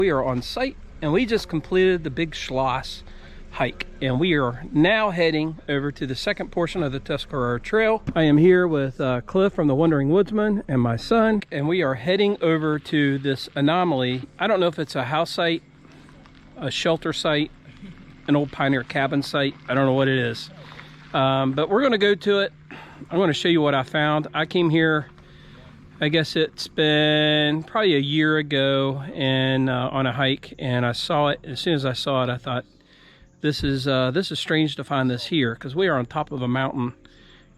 We are on site and we just completed the big Schloss hike and we are now heading over to the second portion of the Tuscarora Trail. I am here with Cliff from the Wandering Woodsman and my son, and we are heading over to this Anomaly. I don't know if it's a house site, a shelter site, an old pioneer cabin site. I don't know what it is, but we're going to go to it. I'm going to show you what I found. I came here, I guess it's been probably a year ago, and on a hike, and I saw it. As soon as I saw it, I thought, this is strange to find this here, because we are on top of a mountain,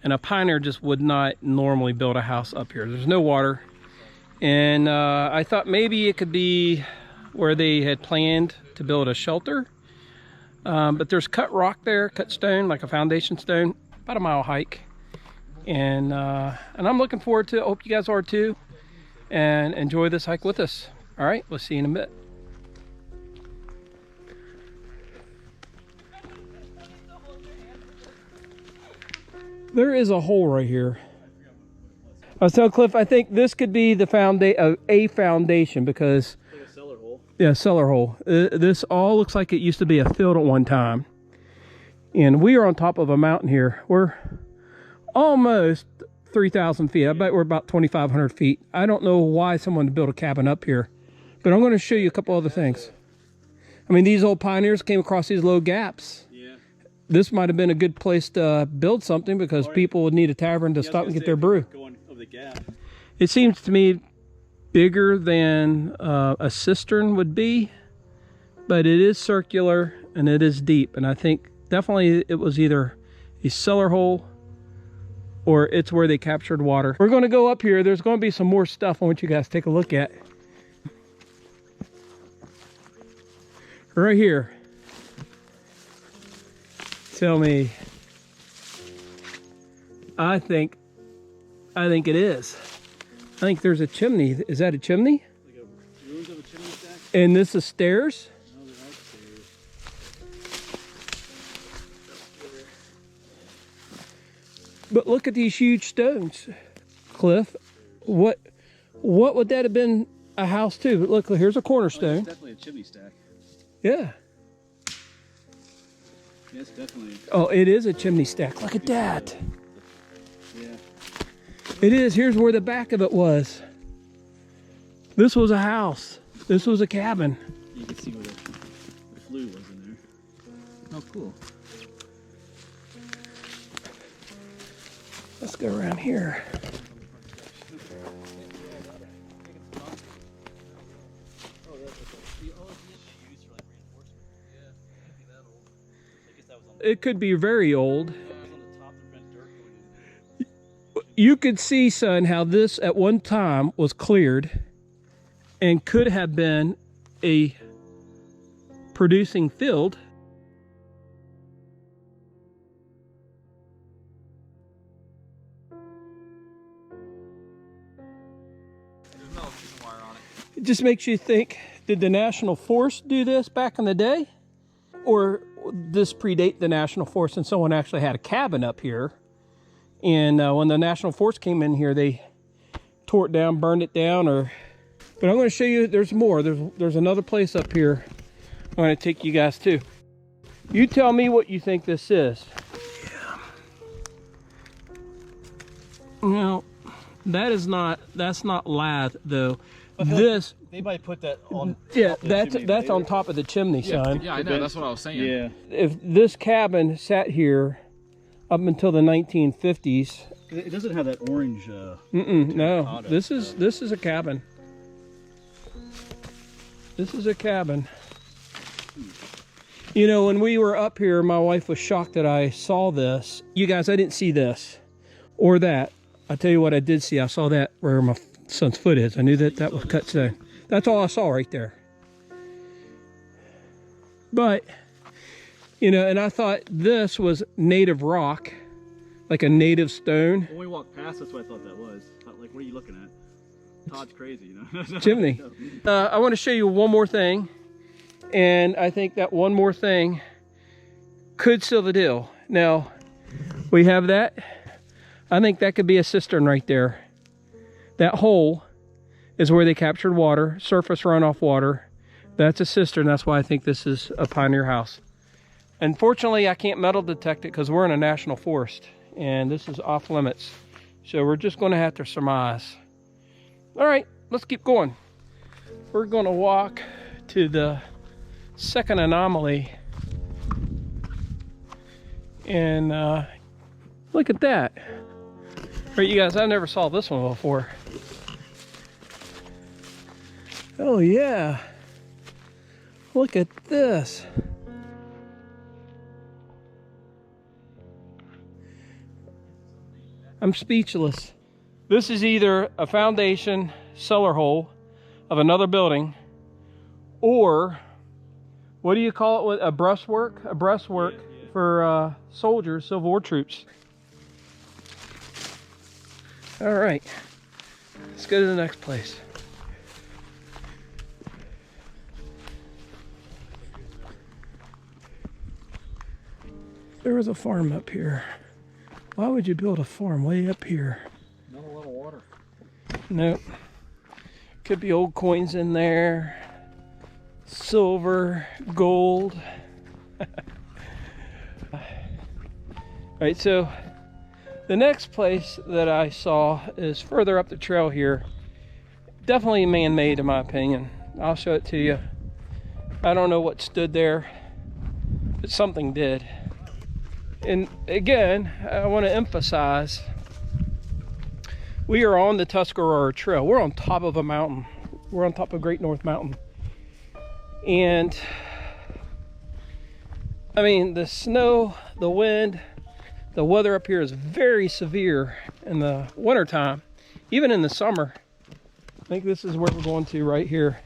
and a pioneer just would not normally build a house up here. There's no water, and I thought maybe it could be where they had planned to build a shelter, but there's cut rock there, cut stone, like a foundation stone, about a mile hike. And I'm looking forward to it. I hope you guys are too, and enjoy this hike with us. All right, we'll see you in a bit. There is a hole right here. I was telling Cliff, I think this could be the foundation, because like a cellar hole. Yeah, cellar hole. This all looks like it used to be a field at one time, and we are on top of a mountain here. We're almost 3,000 feet. I bet we're about 2,500 feet. I don't know why someone built a cabin up here, but I'm going to show you a couple other things. I mean, these old pioneers came across these low gaps. Yeah. This might have been a good place to build something, because people would need a tavern to stop and get their brew. Going over the gap. It seems to me bigger than a cistern would be, but it is circular and it is deep. And I think definitely it was either a cellar hole or it's where they captured water. We're going to go up here. There's going to be some more stuff I want you guys to take a look at. Right here. Tell me. I think it is. I think there's a chimney. Is that a chimney? Like a ruins of a chimney stack? And this is stairs? No, they're not stairs. But look at these huge stones, Cliff. What would that have been a house to? But look, here's a cornerstone. It's definitely a chimney stack. Yeah. Yes, definitely. Oh, it is a chimney stack. Look at that. Yeah. It is. Here's where the back of it was. This was a house. This was a cabin. You can see where the flue was in there. Oh, cool. Let's go around here. It could be very old. You could see, son, how this at one time was cleared and could have been a producing field. It just makes you think, did the National Forest do this back in the day? Or this predate the National Forest and someone actually had a cabin up here? And when the National Forest came in here, they tore it down, burned it down, or... But I'm going to show you, there's more. There's another place up here I'm going to take you guys to. You tell me what you think this is. Yeah. No, that's not lath, though. This, they might put that on. Yeah, that's on top of the chimney, son. Yeah, I know. That's what I was saying. Yeah. If this cabin sat here up until the 1950s, it doesn't have that orange. No, this is a cabin. This is a cabin. You know, when we were up here, my wife was shocked that I saw this. You guys, I didn't see this or that. I tell you what I did see. I saw that where my son's foot is. I knew that was cut stone. That's all I saw right there. But, you know, and I thought this was native rock, like a native stone. When we walked past, that's what I thought that was. Like, what are you looking at? Todd's crazy, you know. Chimney. I want to show you one more thing, and I think that one more thing could seal the deal. Now, we have that. I think that could be a cistern right there. That hole is where they captured water, surface runoff water, That's a cistern. That's why I think this is a pioneer house. Unfortunately, I can't metal detect it because we're in a national forest and this is off limits. So we're just going to have to surmise. All right, let's keep going. We're going to walk to the second anomaly. And look at that. All right, you guys, I never saw this one before. Oh yeah. Look at this. I'm speechless. This is either a foundation cellar hole of another building, or what do you call it? A breastwork? A breastwork for soldiers, Civil War troops. All right, let's go to the next place. There was a farm up here. Why would you build a farm way up here? Not a lot of water. Nope. Could be old coins in there. Silver, gold. Alright, so the next place that I saw is further up the trail here. Definitely man-made in my opinion. I'll show it to you. I don't know what stood there, but something did. And again, I want to emphasize, we are on the Tuscarora Trail. We're on top of a mountain. We're on top of Great North Mountain. And I mean, the snow, the wind, the weather up here is very severe in the wintertime, even in the summer. I think this is where we're going to right here.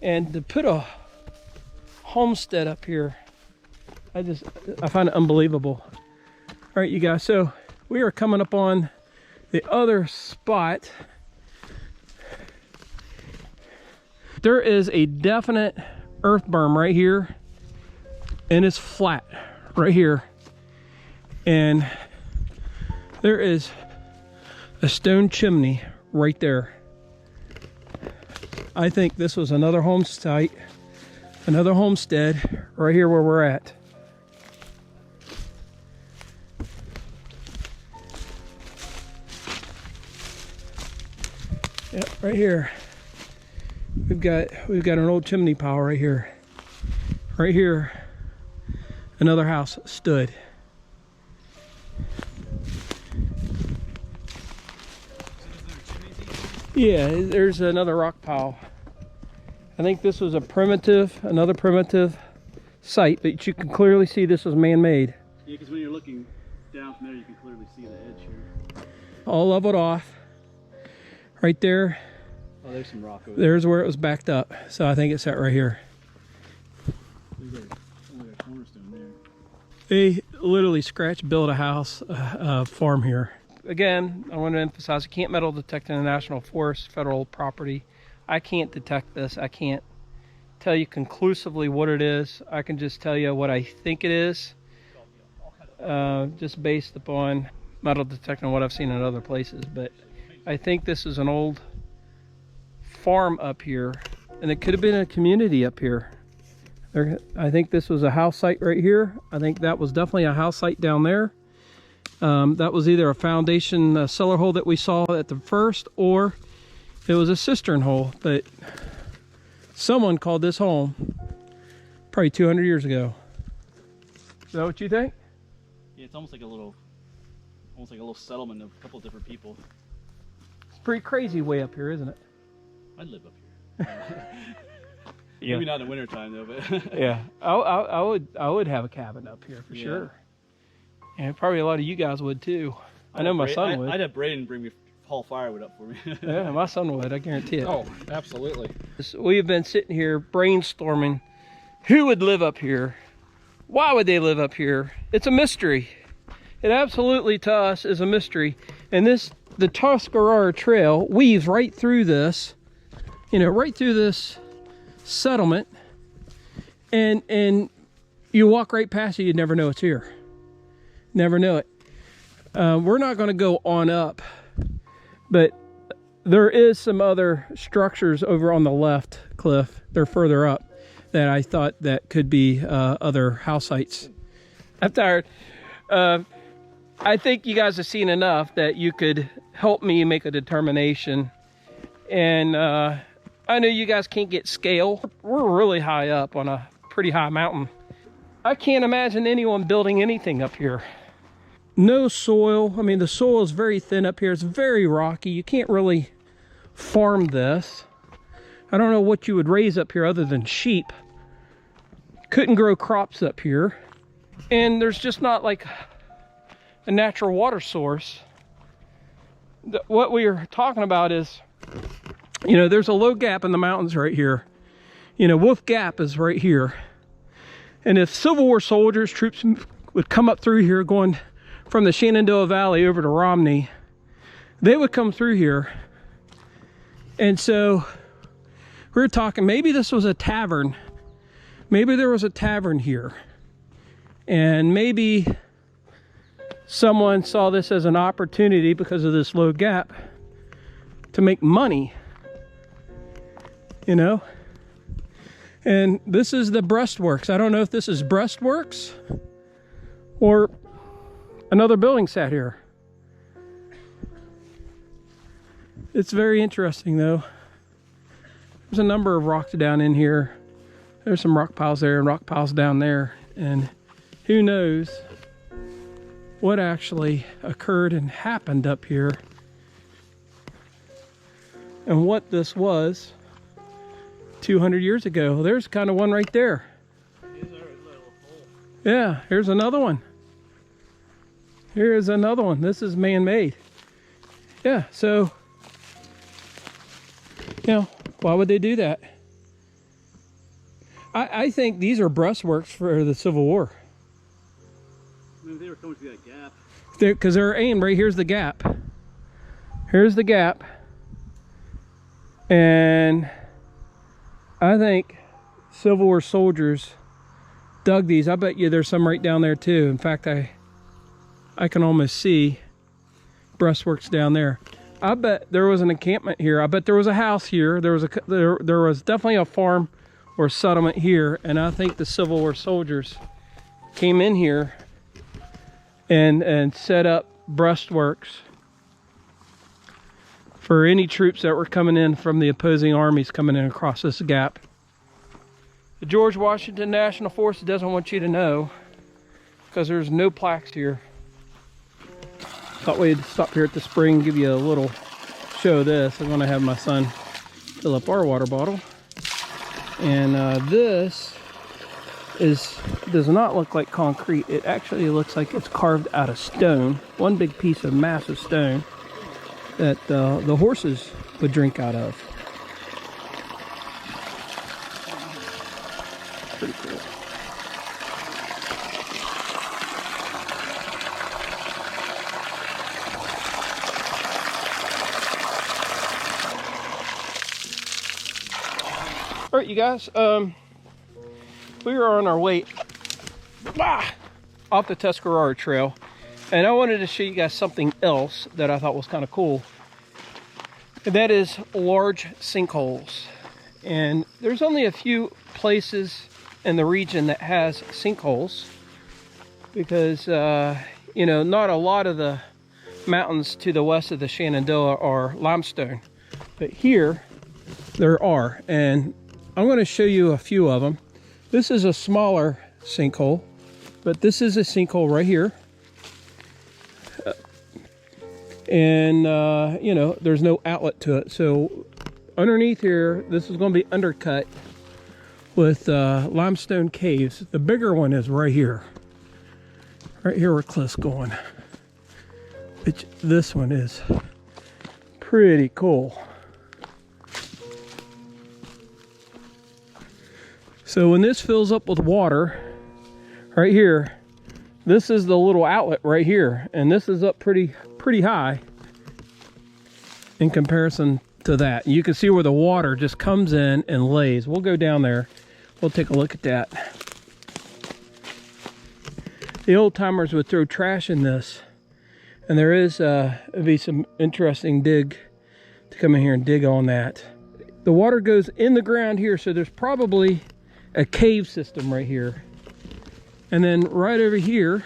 And to put a homestead up here, I find it unbelievable. All right, you guys, so we are coming up on the other spot. There is a definite earth berm right here, and it's flat right here. And there is a stone chimney right there. I think this was another home site, another homestead right here where we're at. Yep, right here. We've got an old chimney pile right here. Right here, another house stood. Yeah, there's another rock pile. I think this was another primitive site, but you can clearly see this was man-made. Yeah, because when you're looking down from there, you can clearly see the edge here. All leveled off. Right there. Oh, there's some rock over there. There's where it was backed up. So I think it's that right here. There's a cornerstone there. They literally built a house, a farm here. Again, I want to emphasize, you can't metal detect in a national forest, federal property. I can't detect this. I can't tell you conclusively what it is. I can just tell you what I think it is, just based upon metal detecting what I've seen in other places. But I think this is an old farm up here, and it could have been a community up here. I think this was a house site right here. I think that was definitely a house site down there. That was either a foundation cellar hole that we saw at the first, or it was a cistern hole, but someone called this home probably 200 years ago. Is that what you think? Yeah, it's almost like a little settlement of a couple of different people. It's pretty crazy way up here, isn't it? I'd live up here. Yeah. Maybe not in the wintertime though, but Yeah, I would have a cabin up here for sure. And probably a lot of you guys would too. I know my son would. I'd have Braden bring me haul firewood up for me. Yeah, my son would, I guarantee it. Oh, absolutely. We've been sitting here brainstorming who would live up here. Why would they live up here? It's a mystery. It absolutely to us is a mystery. And the Tuscarora Trail weaves right through this, right through this settlement, and you walk right past it, you'd never know it's here. Never know it. We're not going to go on up, but there is some other structures over on the left, Cliff. They're further up that I thought that could be other house sites. I'm tired. I think you guys have seen enough that you could help me make a determination. And I know you guys can't get scale. We're really high up on a pretty high mountain. I can't imagine anyone building anything up here. No soil. I mean, the soil is very thin up here. It's very rocky. You can't really farm this. I don't know what you would raise up here other than sheep. Couldn't grow crops up here. And there's just not like a natural water source. What we are talking about is, you know, there's a low gap in the mountains right here. You know, Wolf Gap is right here. And if Civil War soldiers, troops would come up through here going from the Shenandoah Valley over to Romney, they would come through here. And so we were talking, maybe this was a tavern. Maybe there was a tavern here. And maybe someone saw this as an opportunity because of this low gap to make money, you know? And this is the breastworks. I don't know if this is breastworks or another building sat here. It's very interesting though. There's a number of rocks down in here. There's some rock piles there and rock piles down there. And who knows what actually occurred and happened up here and what this was 200 years ago. There's kind of one right there. Yeah, here's another one. Here's another one. This is man-made. Yeah, so, you know, why would they do that? I think these are breastworks for the Civil War. Maybe they were coming through that gap. Because they're aimed right here's the gap. Here's the gap. And I think Civil War soldiers dug these. I bet you there's some right down there too. In fact, I can almost see breastworks down there. I bet there was an encampment here. I bet there was a house here. There was definitely a farm or settlement here, and I think the Civil War soldiers came in here and set up breastworks for any troops that were coming in from the opposing armies coming in across this gap. The George Washington National Forest doesn't want you to know because there's no plaques here. Thought we'd stop here at the spring, give you a little show of this. I'm going to have my son fill up our water bottle. And this does not look like concrete. It actually looks like it's carved out of stone. One big piece of massive stone that the horses would drink out of. Pretty cool. All right, you guys, we are on our way off the Tuscarora Trail, and I wanted to show you guys something else that I thought was kind of cool, and that is large sinkholes. And there's only a few places in the region that has sinkholes because, you know, not a lot of the mountains to the west of the Shenandoah are limestone, but here there are, and I'm going to show you a few of them. This is a smaller sinkhole, but this is a sinkhole right here. And, you know, there's no outlet to it. So underneath here, this is going to be undercut with limestone caves. The bigger one is right here. Right here where Cliff's going. This one is pretty cool. So when this fills up with water, right here, this is the little outlet right here, and this is up pretty high in comparison to that. You can see where the water just comes in and lays. We'll go down there. We'll take a look at that. The old timers would throw trash in this, and there is be some interesting dig to come in here and dig on that. The water goes in the ground here, so there's probably a cave system right here. And then right over here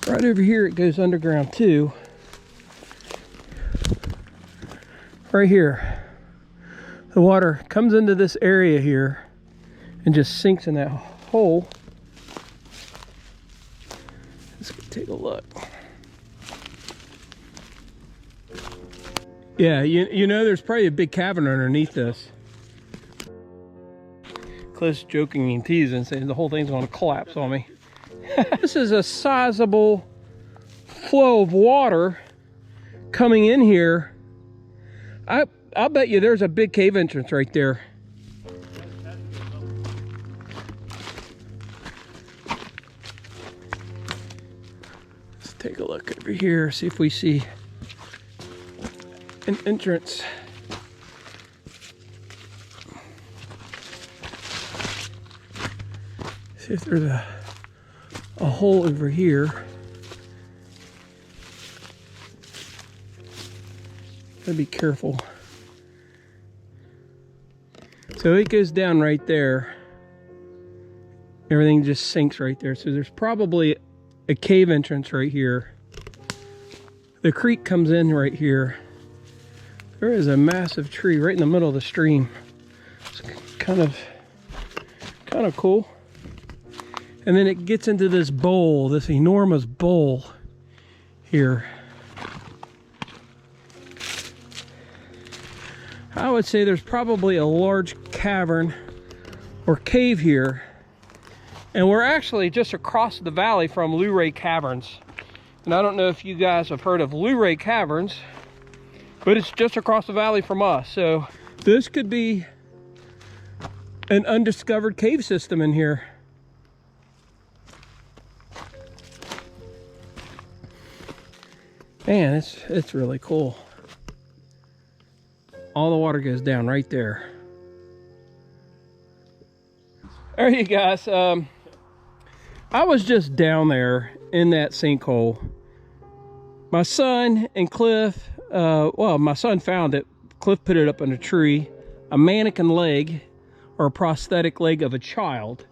it goes underground too. Right here, the water comes into this area here and just sinks in that hole. Let's go take a look. Yeah, you know, there's probably a big cavern underneath this. Cliff's joking and teasing, saying the whole thing's going to collapse on me. This is a sizable flow of water coming in here. I'll bet you there's a big cave entrance right there. Let's take a look over here, see if we see an entrance. See if there's a hole over here. Gotta be careful. So it goes down right there. Everything just sinks right there. So there's probably a cave entrance right here. The creek comes in right here. There is a massive tree right in the middle of the stream. It's kind of cool. And then it gets into this bowl, this enormous bowl here. I would say there's probably a large cavern or cave here. And we're actually just across the valley from Luray Caverns. And I don't know if you guys have heard of Luray Caverns, but it's just across the valley from us. So this could be an undiscovered cave system in here. Man, it's really cool. All the water goes down right there. All right, you guys. I was just down there in that sinkhole. My son and Cliff, well, my son found it. Cliff put it up in a tree. A mannequin leg, or a prosthetic leg of a child.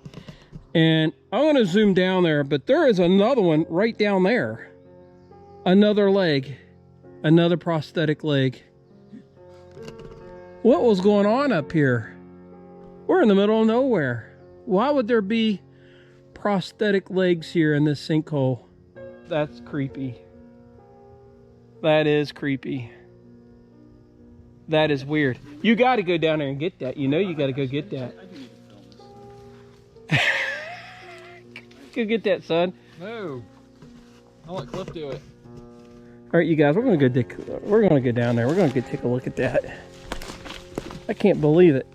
And I'm going to zoom down there, but there is another one right down there. Another leg, another prosthetic leg. What was going on up here? We're in the middle of nowhere. Why would there be prosthetic legs here in this sinkhole? That's creepy. That is creepy. That is weird. You got to go down there and get that. You know you got to go get that. I do need to film this. Go get that, son. No. I'll let Cliff do it. All right, you guys, we're gonna go down there. We're gonna go take a look at that. I can't believe it.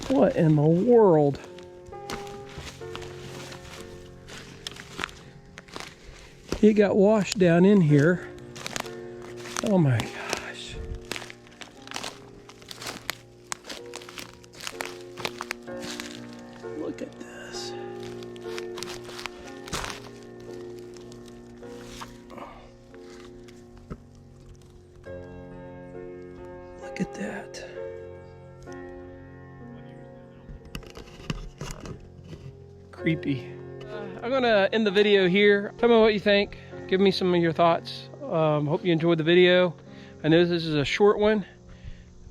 What in the world? It got washed down in here. Oh my gosh. Look at this. Look at that. Creepy. I'm gonna end the video here. Tell me what you think. Give me some of your thoughts. Hope you enjoyed the video. I know this is a short one.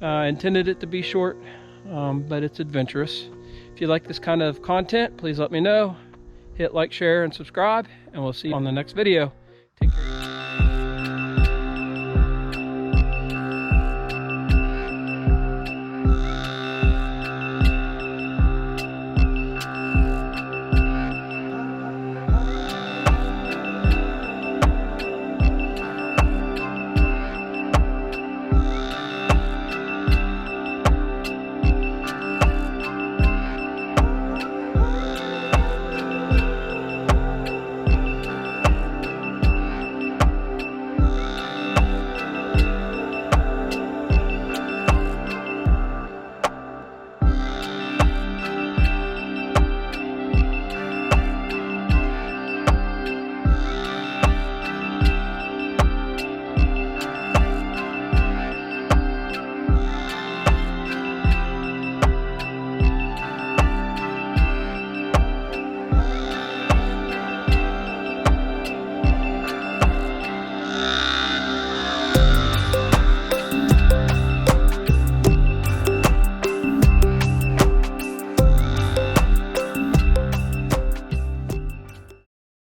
I intended it to be short, but it's adventurous. If you like this kind of content, please let me know. Hit like, share, and subscribe, and we'll see you on the next video. Take care.